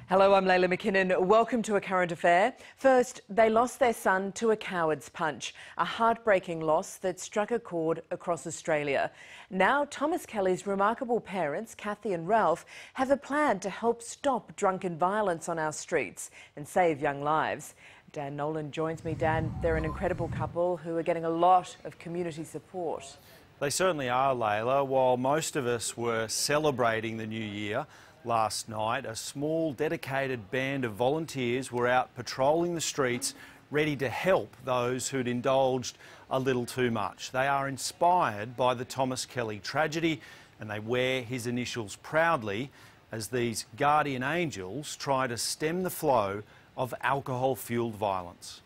Hello, I'm Layla McKinnon. Welcome to A Current Affair. First, they lost their son to a coward's punch, a heartbreaking loss that struck a chord across Australia. Now, Thomas Kelly's remarkable parents, Kathy and Ralph, have a plan to help stop drunken violence on our streets and save young lives. Dan Nolan joins me. Dan, they're an incredible couple who are getting a lot of community support. They certainly are, Layla. While most of us were celebrating the new year, last night, a small dedicated band of volunteers were out patrolling the streets, ready to help those who'd indulged a little too much. They are inspired by the Thomas Kelly tragedy and they wear his initials proudly as these guardian angels try to stem the flow of alcohol-fuelled violence.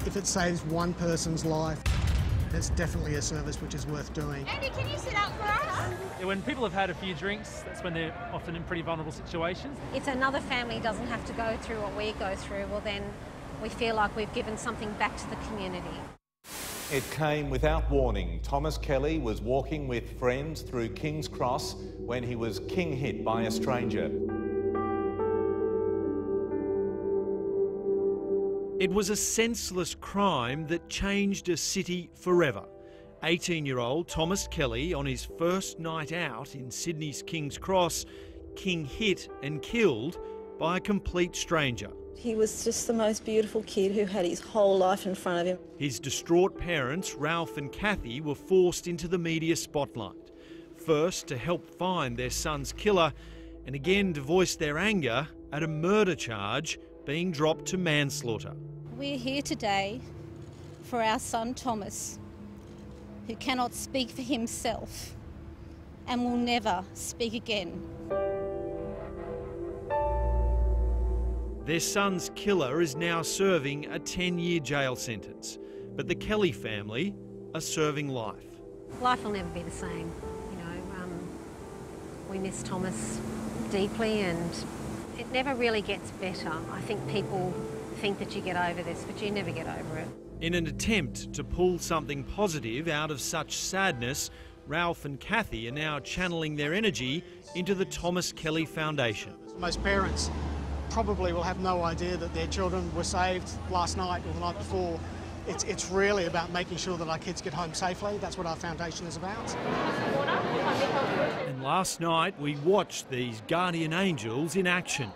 If it saves one person's life, it's definitely a service which is worth doing. Andy, can you sit up for us? When people have had a few drinks, that's when they're often in pretty vulnerable situations. If another family doesn't have to go through what we go through, well then we feel like we've given something back to the community. It came without warning. Thomas Kelly was walking with friends through King's Cross when he was king hit by a stranger. It was a senseless crime that changed a city forever. 18-year-old Thomas Kelly, on his first night out in Sydney's King's Cross, king hit and killed by a complete stranger. He was just the most beautiful kid who had his whole life in front of him. His distraught parents, Ralph and Kathy, were forced into the media spotlight. First to help find their son's killer, and again to voice their anger at a murder charge being dropped to manslaughter. We're here today for our son Thomas, who cannot speak for himself and will never speak again. Their son's killer is now serving a 10-year jail sentence, but the Kelly family are serving life. Life will never be the same. You know, we miss Thomas deeply and it never really gets better. I think people think that you get over this, but you never get over it. In an attempt to pull something positive out of such sadness, Ralph and Kathy are now channeling their energy into the Thomas Kelly Foundation. Most parents probably will have no idea that their children were saved last night or the night before. It's really about making sure that our kids get home safely. That's what our foundation is about. And last night we watched these guardian angels in action.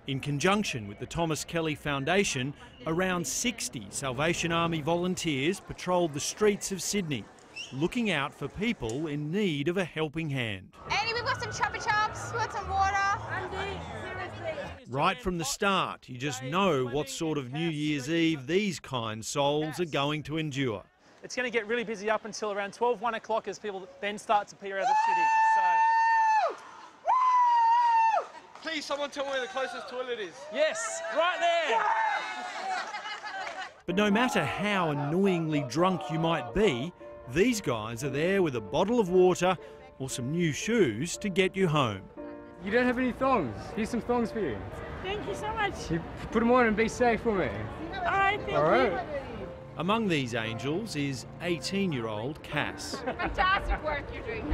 In conjunction with the Thomas Kelly Foundation, around 60 Salvation Army volunteers patrolled the streets of Sydney, looking out for people in need of a helping hand. Andy, we've got some chopper chops, we've got some water. Andy, seriously. Right from the start, you just know what sort of New Year's Eve these kind souls are going to endure. It's going to get really busy up until around 12, 1 o'clock as people then start to appear out of the city. Please, someone tell me where the closest toilet is. Yes, right there. But no matter how annoyingly drunk you might be, these guys are there with a bottle of water or some new shoes to get you home. You don't have any thongs. Here's some thongs for you. Thank you so much. You put them on and be safe for me. All right, thank you. Among these angels is 18-year-old Cass. Fantastic work you're doing.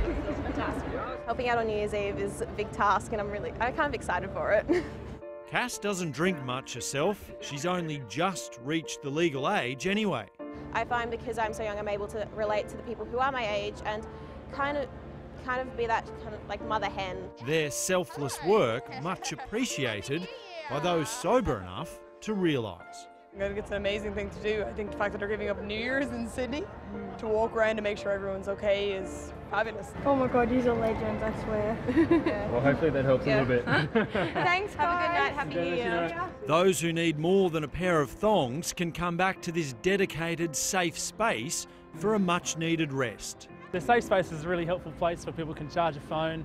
Fantastic. Helping out on New Year's Eve is a big task and I'm kind of excited for it. Cass doesn't drink much herself. She's only just reached the legal age anyway. I find because I'm so young I'm able to relate to the people who are my age and kind of be that kind of like mother hen. Their selfless work much appreciated by those sober enough to realise. I think it's an amazing thing to do. I think the fact that they're giving up New Year's in Sydney to walk around to make sure everyone's okay is fabulous. Oh my God, you're legends, I swear. Yeah. Well, hopefully that helps a little bit. Thanks, guys. Have a good night. Happy New Year. Those who need more than a pair of thongs can come back to this dedicated, safe space for a much-needed rest. The safe space is a really helpful place where people can charge a phone,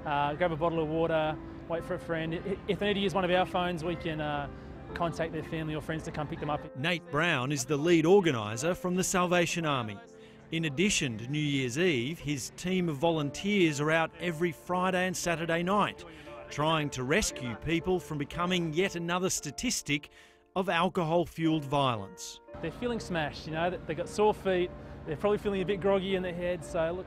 grab a bottle of water, wait for a friend. If they need to use one of our phones, we can contact their family or friends to come pick them up. Nate Brown is the lead organiser from the Salvation Army. In addition to New Year's Eve, his team of volunteers are out every Friday and Saturday night, trying to rescue people from becoming yet another statistic of alcohol-fuelled violence. They're feeling smashed, you know, they've got sore feet, they're probably feeling a bit groggy in their head, so look,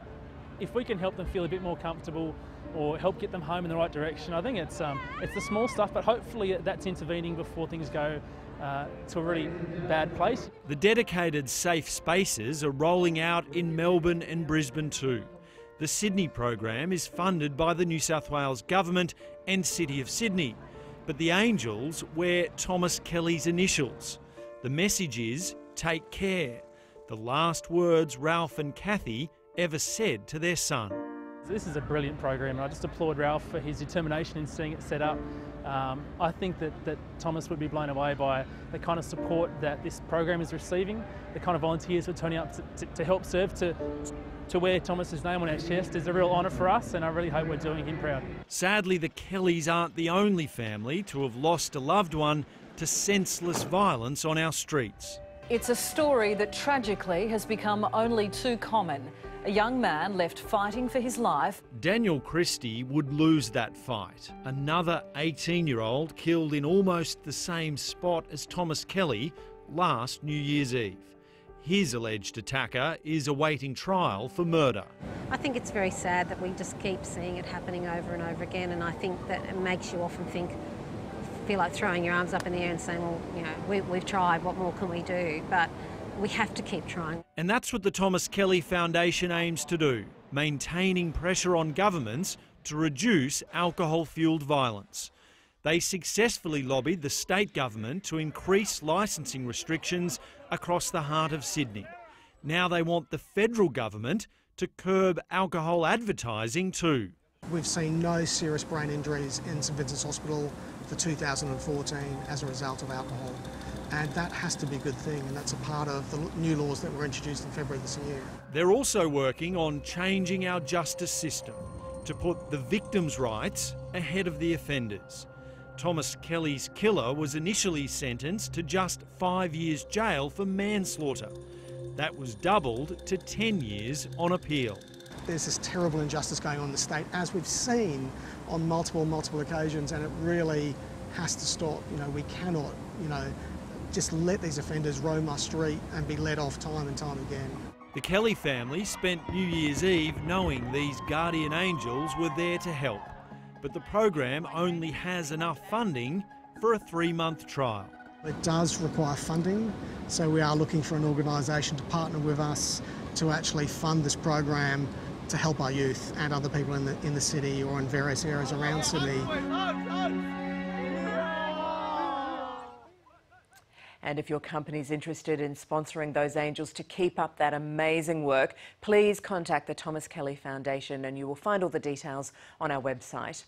if we can help them feel a bit more comfortable or help get them home in the right direction, I think it's the small stuff, but hopefully that's intervening before things go to a really bad place. The dedicated safe spaces are rolling out in Melbourne and Brisbane too. The Sydney program is funded by the New South Wales Government and City of Sydney, but the Angels wear Thomas Kelly's initials. The message is, take care. The last words Ralph and Kathy ever said to their son. So this is a brilliant program, and I just applaud Ralph for his determination in seeing it set up. I think that Thomas would be blown away by the kind of support that this program is receiving, the kind of volunteers who are turning up to help serve, to wear Thomas's name on our chest is a real honour for us, and I really hope we're doing him proud. Sadly, the Kellys aren't the only family to have lost a loved one to senseless violence on our streets. It's a story that tragically has become only too common. A young man left fighting for his life. Daniel Christie would lose that fight. Another 18-year-old killed in almost the same spot as Thomas Kelly last New Year's Eve. His alleged attacker is awaiting trial for murder. I think it's very sad that we just keep seeing it happening over and over again, and I think that it makes you often feel like throwing your arms up in the air and saying, well, you know, we've tried, what more can we do? But we have to keep trying. And that's what the Thomas Kelly Foundation aims to do, maintaining pressure on governments to reduce alcohol-fuelled violence. They successfully lobbied the state government to increase licensing restrictions across the heart of Sydney. Now they want the federal government to curb alcohol advertising too. We've seen no serious brain injuries in St Vincent's Hospital for 2014 as a result of alcohol. And that has to be a good thing, and that's a part of the new laws that were introduced in February this year. They're also working on changing our justice system to put the victims' rights ahead of the offenders. Thomas Kelly's killer was initially sentenced to just 5 years jail for manslaughter. That was doubled to 10 years on appeal. There's this terrible injustice going on in the state, as we've seen on multiple occasions, and it really has to stop. You know, we cannot, just let these offenders roam our street and be let off time and time again. The Kelly family spent New Year's Eve knowing these guardian angels were there to help, but the program only has enough funding for a 3-month trial. It does require funding, so we are looking for an organisation to partner with us to actually fund this program to help our youth and other people in the city or in various areas around Sydney. And if your company's interested in sponsoring those angels to keep up that amazing work, please contact the Thomas Kelly Foundation and you will find all the details on our website.